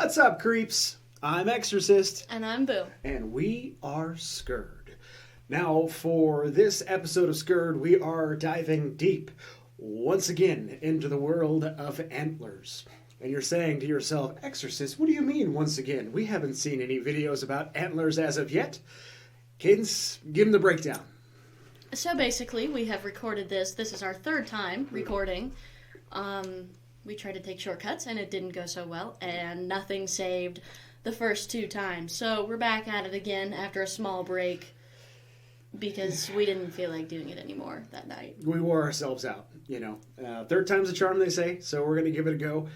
What's up, creeps? I'm Exorcist. And I'm Boo. And we are Scurred. Now, for this episode of Scurred, we are diving deep, once again, into the world of Antlers. And you're saying to yourself, Exorcist, what do you mean, once again? We haven't seen any videos about Antlers as of yet. Cadence, give them the breakdown. So basically, we have recorded this. This is our third time recording. We tried to take shortcuts, and it didn't go so well, and nothing saved the first two times. So we're back at it again after a small break because we didn't feel like doing it anymore that night. We wore ourselves out, you know. Third time's a charm, they say, so we're going to give it a go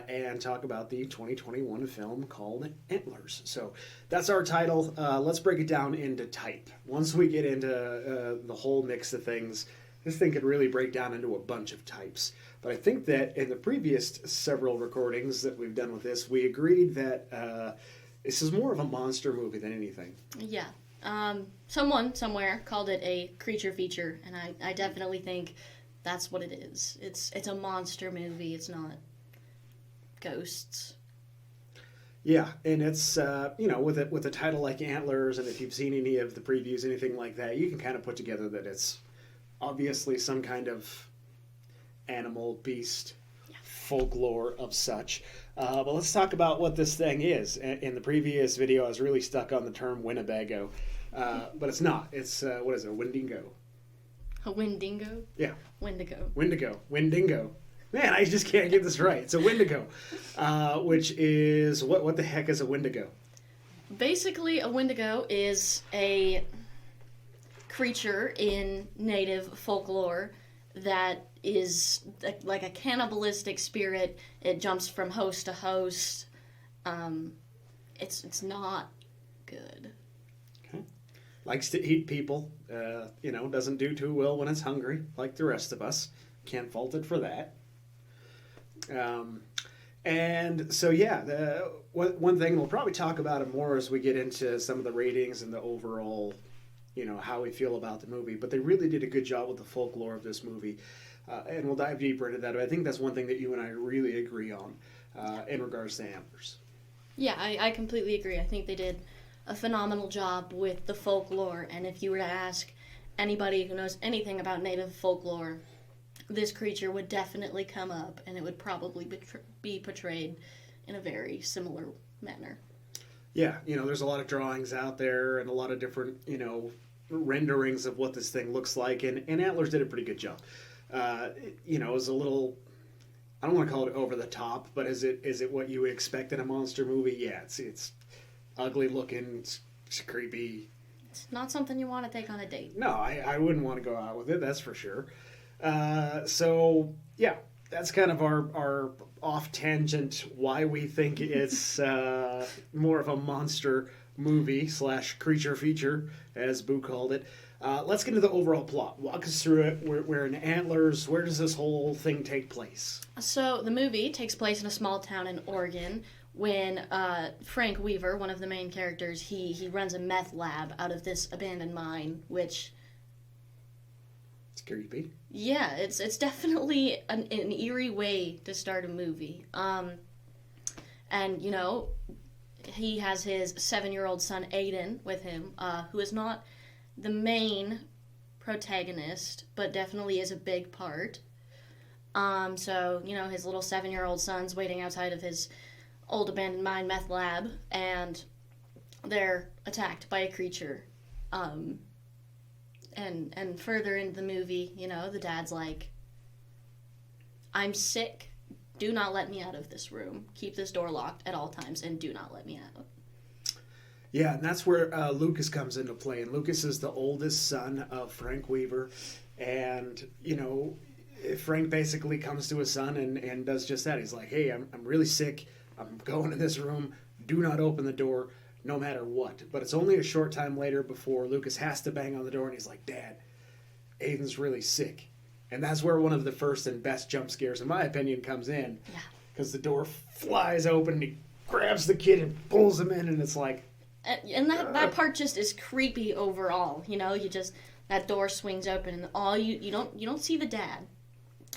and talk about the 2021 film called Antlers. So that's our title. Let's break it down into type. Once we get into the whole mix of things, this thing could really break down into a bunch of types. But I think that in the previous several recordings that we've done with this, we agreed that this is more of a monster movie than anything. Yeah. Someone somewhere called it a creature feature, and I definitely think that's what it is. It's a monster movie. It's not ghosts. Yeah, and it's, with a title like Antlers, and if you've seen any of the previews, anything like that, you can kind of put together that it's obviously some kind of animal, beast, folklore of such. But let's talk about what this thing is. In the previous video, I was really stuck on the term Winnebago, but it's not. It's, what is it, a Wendigo? A Wendigo? Yeah. Wendigo. Windingo. Man, I just can't get this right. It's a Wendigo, which is, what the heck is a Wendigo? Basically, a Wendigo is a creature in native folklore that is like a cannibalistic spirit. It jumps from host to host. It's not good. Okay. Likes to eat people. Doesn't do too well when it's hungry, like the rest of us. Can't fault it for that. And so, yeah, one thing we'll probably talk about it more as we get into some of the ratings and the overall, how we feel about the movie. But they really did a good job with the folklore of this movie. And we'll dive deeper into that. But I think that's one thing that you and I really agree on in regards to Antlers. Yeah, I completely agree. I think they did a phenomenal job with the folklore. And if you were to ask anybody who knows anything about native folklore, this creature would definitely come up, and it would probably be portrayed in a very similar manner. Yeah, there's a lot of drawings out there and a lot of different, renderings of what this thing looks like, and Antlers did a pretty good job. It was a little, I don't want to call it over the top, but is it what you would expect in a monster movie? Yeah, it's ugly looking, it's creepy. It's not something you want to take on a date. No, I wouldn't want to go out with it, that's for sure. So, yeah, that's kind of our off-tangent why we think it's more of a monster movie / creature feature, as Boo called it. Let's get into the overall plot. Walk us through it. We're in Antlers. Where does this whole thing take place? So the movie takes place in a small town in Oregon when Frank Weaver, one of the main characters, he runs a meth lab out of this abandoned mine, which... It's creepy. Yeah, it's definitely an eerie way to start a movie. And, he has his 7-year-old son, Aiden, with him, who is not the main protagonist, but definitely is a big part. So, his little 7-year-old son's waiting outside of his old abandoned mine meth lab, and they're attacked by a creature. And further into the movie, the dad's like, I'm sick. Do not let me out of this room. Keep this door locked at all times and do not let me out. Yeah, and that's where Lucas comes into play. And Lucas is the oldest son of Frank Weaver. And, Frank basically comes to his son and does just that. He's like, hey, I'm really sick. I'm going in this room. Do not open the door. No matter what. But it's only a short time later before Lucas has to bang on the door and he's like, Dad, Aiden's really sick. And that's where one of the first and best jump scares, in my opinion, comes in. Yeah. Because the door flies open and he grabs the kid and pulls him in and it's like... And that part just is creepy overall. That door swings open and you don't see the dad.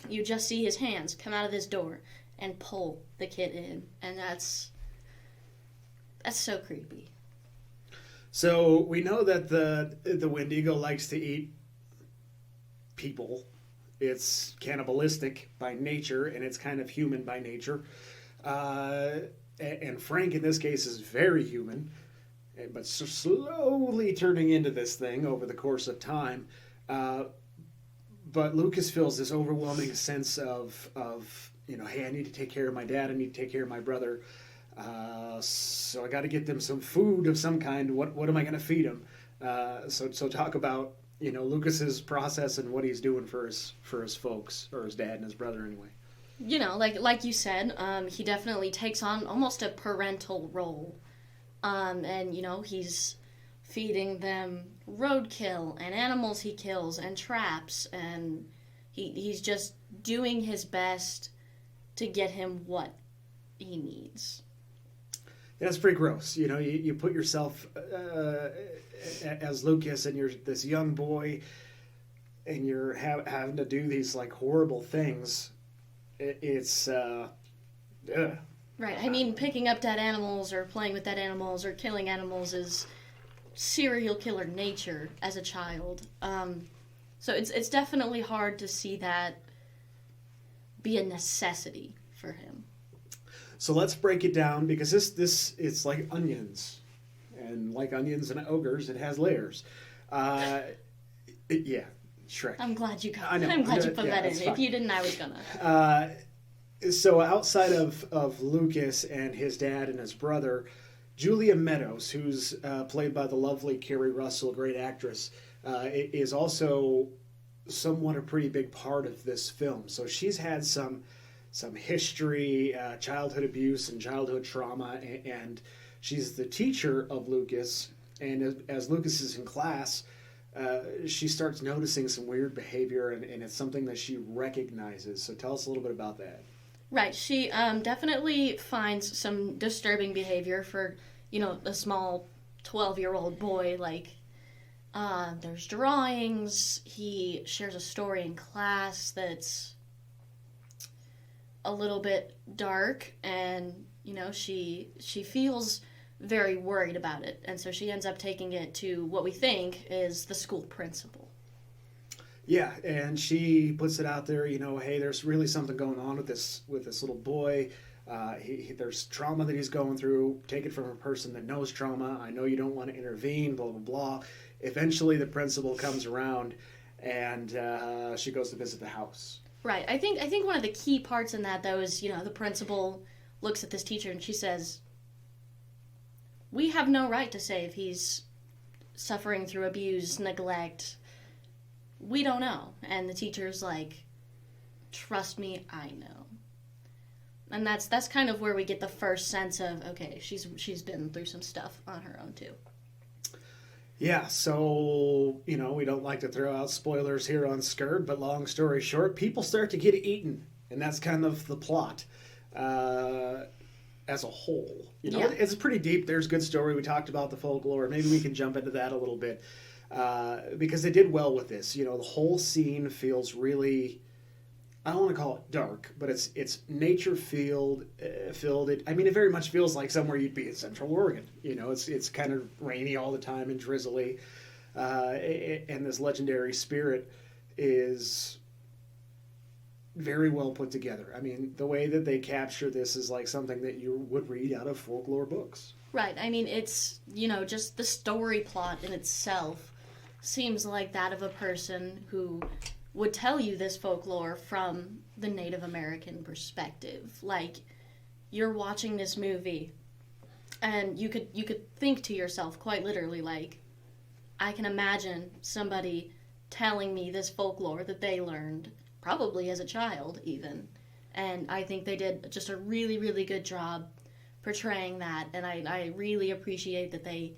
You just see his hands come out of this door and pull the kid in. And that's That's so creepy. So we know that the Wendigo likes to eat people. It's cannibalistic by nature, and it's kind of human by nature. And Frank, in this case, is very human, but slowly turning into this thing over the course of time. But Lucas feels this overwhelming sense of hey, I need to take care of my dad. I need to take care of my brother. So I got to get them some food of some kind. What am I going to feed them? So talk about Lucas's process and what he's doing for his folks, or his dad and his brother anyway. Like you said, he definitely takes on almost a parental role, and he's feeding them roadkill and animals he kills and traps, and he's just doing his best to get him what he needs. Yeah, it's pretty gross. You put yourself as Lucas, and you're this young boy, and you're having to do these like horrible things. It's right. I mean, picking up dead animals or playing with dead animals or killing animals is serial killer nature as a child. So it's definitely hard to see that be a necessity for him. So let's break it down, because this it's like onions, and like onions and ogres, it has layers. Yeah, Shrek. I'm glad you got. I know. I'm glad you put that in. Fine. If you didn't, I was gonna. So outside of Lucas and his dad and his brother, Julia Meadows, who's played by the lovely Kerry Russell, great actress, is also somewhat a pretty big part of this film. So she's had some history, childhood abuse and childhood trauma, and she's the teacher of Lucas. And as Lucas is in class, she starts noticing some weird behavior, and it's something that she recognizes. So tell us a little bit about that. Right, she definitely finds some disturbing behavior for, a small 12-year-old boy. Like, there's drawings, he shares a story in class that's a little bit dark, and, she feels very worried about it. And so she ends up taking it to what we think is the school principal. Yeah, and she puts it out there, hey, there's really something going on with this little boy. There's trauma that he's going through. Take it from a person that knows trauma. I know you don't want to intervene, blah, blah, blah. Eventually, the principal comes around, and she goes to visit the house. Right. I think one of the key parts in that, though, is, the principal looks at this teacher and she says, we have no right to say if he's suffering through abuse, neglect. We don't know. And the teacher's like, trust me, I know. And that's kind of where we get the first sense of, okay, she's been through some stuff on her own too. Yeah, so, we don't like to throw out spoilers here on Scurred, but long story short, people start to get eaten, and that's kind of the plot as a whole. Yeah. It's pretty deep. There's good story. We talked about the folklore. Maybe we can jump into that a little bit, because they did well with this. The whole scene feels really, I don't want to call it dark, but it's nature filled. It very much feels like somewhere you'd be in Central Oregon. It's kind of rainy all the time and drizzly, and this legendary spirit is very well put together. I mean, the way that they capture this is like something that you would read out of folklore books. Right. I mean, it's, just the story plot in itself seems like that of a person who would tell you this folklore from the Native American perspective. Like, you're watching this movie, and you could think to yourself, quite literally, like, I can imagine somebody telling me this folklore that they learned, probably as a child, even. And I think they did just a really, really good job portraying that, and I really appreciate that they,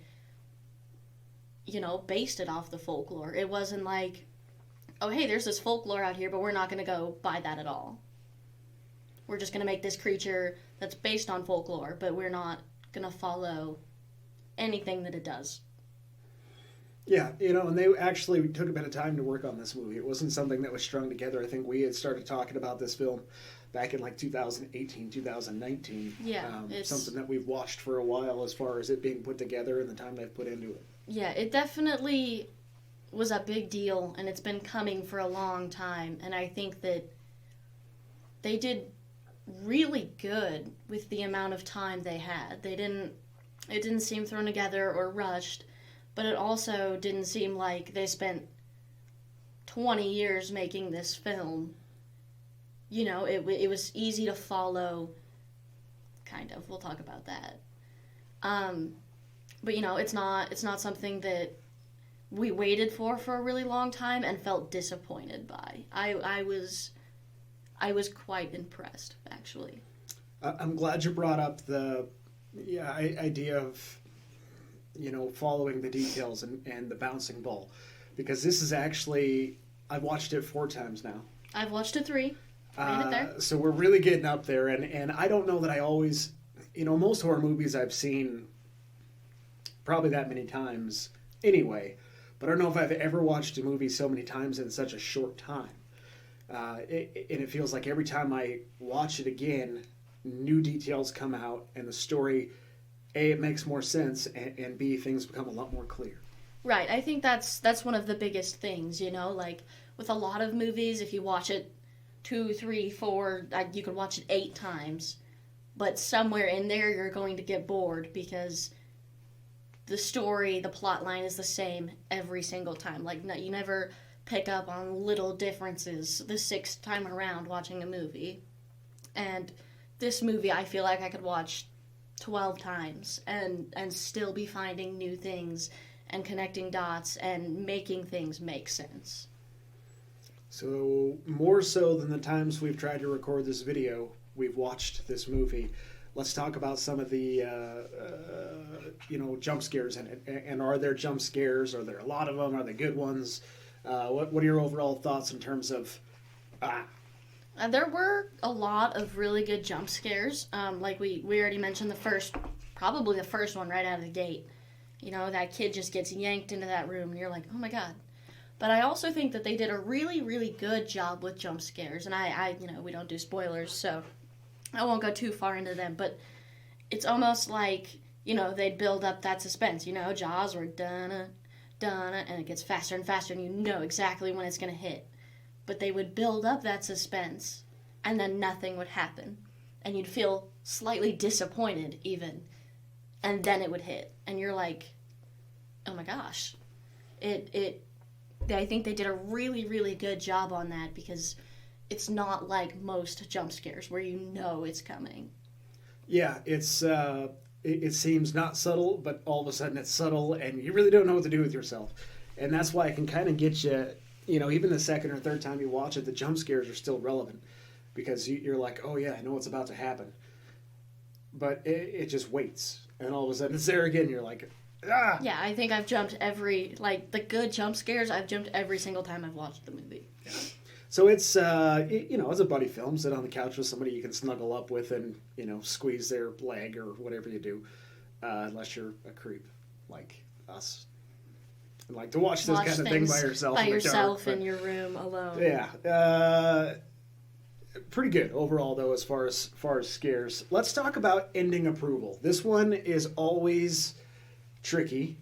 based it off the folklore. It wasn't like, oh, hey, there's this folklore out here, but we're not going to go by that at all. We're just going to make this creature that's based on folklore, but we're not going to follow anything that it does. Yeah, and they actually took a bit of time to work on this movie. It wasn't something that was strung together. I think we had started talking about this film back in like 2018, 2019. Yeah, it's something that we've watched for a while as far as it being put together and the time they've put into it. Yeah, it definitely was a big deal, and it's been coming for a long time, and I think that they did really good with the amount of time they had. It didn't seem thrown together or rushed, but it also didn't seem like they spent 20 years making this film. It was easy to follow, kind of. We'll talk about that. But it's not something that we waited for a really long time and felt disappointed by. I was quite impressed, actually. I'm glad you brought up the idea of following the details and the bouncing ball, because this is actually, I've watched it 4 times now. I've watched it 3. There. So we're really getting up there, and I don't know that I always, most horror movies I've seen probably that many times anyway, but I don't know if I've ever watched a movie so many times in such a short time. And it feels like every time I watch it again, new details come out, and the story, A, it makes more sense, and B, things become a lot more clear. Right. I think that's one of the biggest things, like with a lot of movies, if you watch it 2, 3, 4, you could watch it 8 times, but somewhere in there you're going to get bored because the story, the plot line is the same every single time. Like, you never pick up on little differences the 6th time around watching a movie. And this movie, I feel like I could watch 12 times and still be finding new things and connecting dots and making things make sense. So, more so than the times we've tried to record this video, we've watched this movie. Let's talk about some of the, jump scares in it. And are there jump scares? Are there a lot of them? Are they good ones? What are your overall thoughts in terms of... There were a lot of really good jump scares. Like we already mentioned probably the first one right out of the gate. That kid just gets yanked into that room and you're like, oh my god. But I also think that they did a really, really good job with jump scares. And I we don't do spoilers, so I won't go too far into them. But it's almost like, they'd build up that suspense. Jaws were dun dun, and it gets faster and faster, and you know exactly when it's going to hit. But they would build up that suspense, and then nothing would happen. And you'd feel slightly disappointed, even. And then it would hit. And you're like, oh my gosh. I think they did a really, really good job on that, because it's not like most jump scares where you know it's coming. Yeah, it's it seems not subtle, but all of a sudden it's subtle, and you really don't know what to do with yourself. And that's why it can kind of get you, even the second or third time you watch it, the jump scares are still relevant, because you're like, oh yeah, I know what's about to happen. But it just waits, and all of a sudden it's there again, you're like, ah! Yeah, I think I've jumped the good jump scares, I've jumped every single time I've watched the movie. Yeah. So it's, it's a buddy film. Sit on the couch with somebody you can snuggle up with and, squeeze their leg or whatever you do, unless you're a creep like us. And like to watch this kind of thing by yourself. By yourself in your room alone. Yeah. Pretty good overall, though, as far as scares. Let's talk about ending approval. This one is always tricky.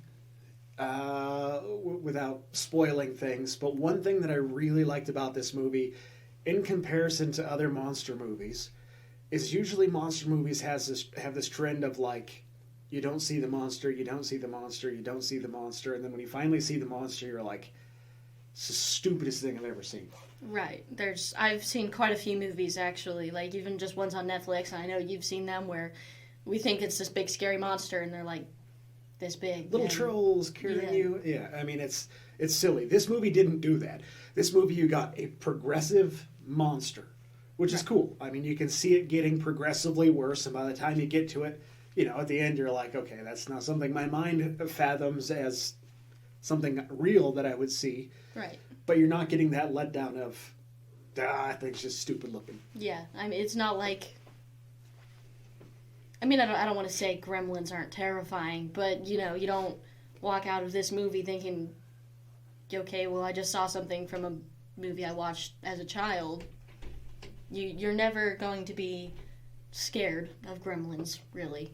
Without spoiling things, but one thing that I really liked about this movie, in comparison to other monster movies, is usually monster movies have this trend of like, you don't see the monster, you don't see the monster, you don't see the monster, and then when you finally see the monster, you're like, it's the stupidest thing I've ever seen. Right. I've seen quite a few movies, actually, like even just ones on Netflix, and I know you've seen them, where we think it's this big scary monster, and they're like, this big. Little trolls carrying you. Yeah, I mean, it's silly. This movie didn't do that. This movie, you got a progressive monster, which is cool. I mean, you can see it getting progressively worse, and by the time you get to it, at the end, you're like, okay, that's not something my mind fathoms as something real that I would see. Right. But you're not getting that letdown of, that thing's just stupid looking. Yeah, I mean, it's not like... I don't want to say Gremlins aren't terrifying, but, you don't walk out of this movie thinking, okay, well, I just saw something from a movie I watched as a child. You're never going to be scared of gremlins, really.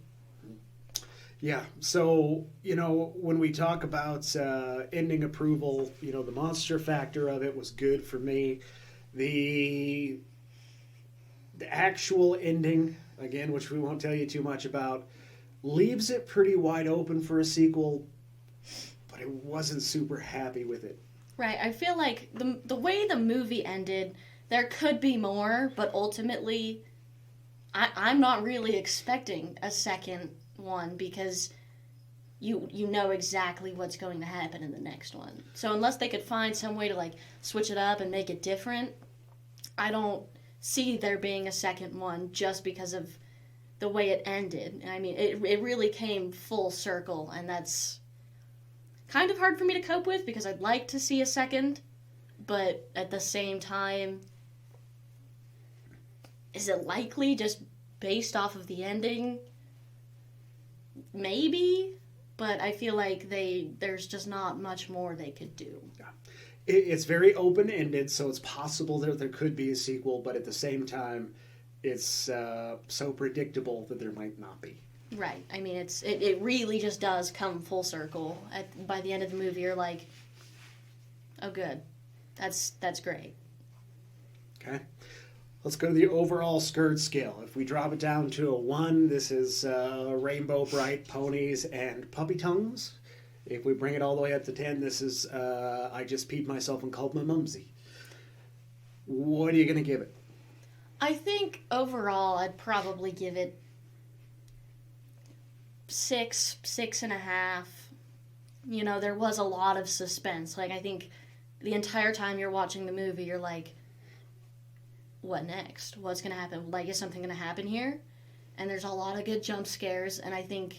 Yeah, so, when we talk about ending approval, the monster factor of it was good for me. The actual ending, again, which we won't tell you too much about, leaves it pretty wide open for a sequel, but I wasn't super happy with it. Right, I feel like the way the movie ended, there could be more, but ultimately, I'm not really expecting a second one because you know exactly what's going to happen in the next one. So unless they could find some way to like switch it up and make it different, I don't see there being a second one just because of the way it ended. I mean, it really came full circle, and that's kind of hard for me to cope with because I'd like to see a second, but at the same time, is it likely just based off of the ending? Maybe, but I feel like there's just not much more they could do. Yeah. It's very open-ended, so it's possible there could be a sequel, but at the same time, it's so predictable that there might not be. Right. I mean, it really just does come full circle. By the end of the movie, you're like, oh, good. That's great. Okay. Let's go to the overall Scurred scale. If we drop it down to a 1, this is rainbow bright ponies and puppy tongues. If we bring it all the way up to 10, this is I just peed myself and called my mumsy. What are you going to give it? I think overall I'd probably give it 6, 6.5. There was a lot of suspense. Like, I think the entire time you're watching the movie, you're like, what next? What's going to happen? Like, is something going to happen here? And there's a lot of good jump scares, and I think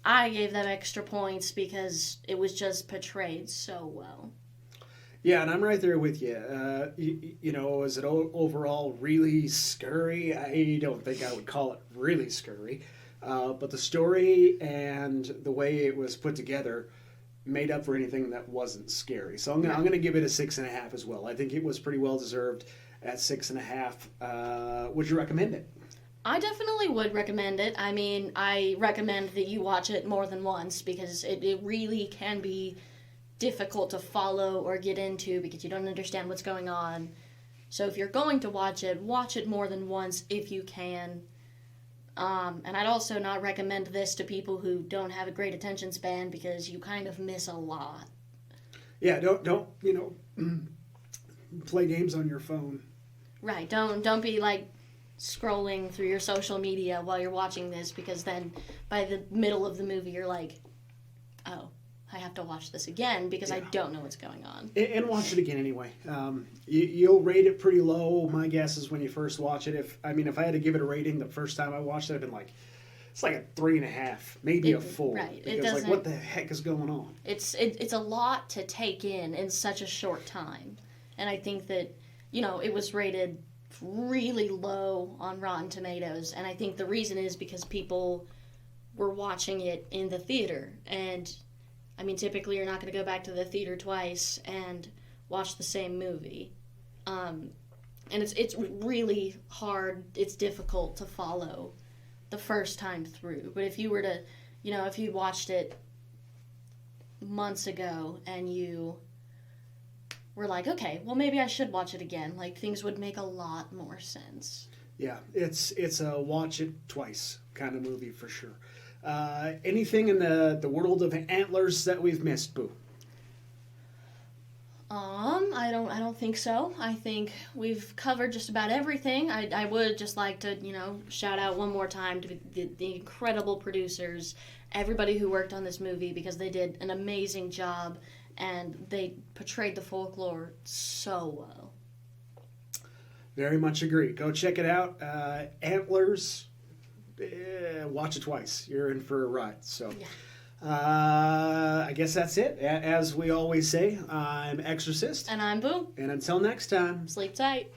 I gave them extra points because it was just portrayed so well. Yeah, and I'm right there with you. Is it overall really scurry? I don't think I would call it really scurry. But the story and the way it was put together made up for anything that wasn't scary. So I'm going to give it a 6.5 as well. I think it was pretty well deserved at 6.5. Would you recommend it? I definitely would recommend it. I mean, I recommend that you watch it more than once because it really can be difficult to follow or get into because you don't understand what's going on. So if you're going to watch it more than once if you can. And I'd also not recommend this to people who don't have a great attention span because you kind of miss a lot. Yeah, don't play games on your phone. Right, don't be like scrolling through your social media while you're watching this because then by the middle of the movie you're like, oh, I have to watch this again because I don't know what's going on. And watch it again anyway. You'll rate it pretty low. My guess is when you first watch it. If I had to give it a rating the first time I watched it, I'd been like, it's like a 3.5, maybe a 4. Right. Because what the heck is going on? It's a lot to take in such a short time. And I think that, it was rated really low on Rotten Tomatoes. And I think the reason is because people were watching it in the theater. And, I mean, typically you're not going to go back to the theater twice and watch the same movie. And it's really hard. It's difficult to follow the first time through. But if you were to, if you watched it months ago and you were like, okay, well, maybe I should watch it again, like, things would make a lot more sense. Yeah, it's a watch it twice kind of movie for sure. Anything in the world of Antlers that we've missed, Boo? I don't think so. I think we've covered just about everything. I would just like to, shout out one more time to the incredible producers, everybody who worked on this movie, because they did an amazing job, and they portrayed the folklore so well. Very much agree. Go check it out. Antlers, watch it twice. You're in for a ride. So. Yeah. I guess that's it. As we always say, I'm Exorcist. And I'm Boo. And until next time, sleep tight.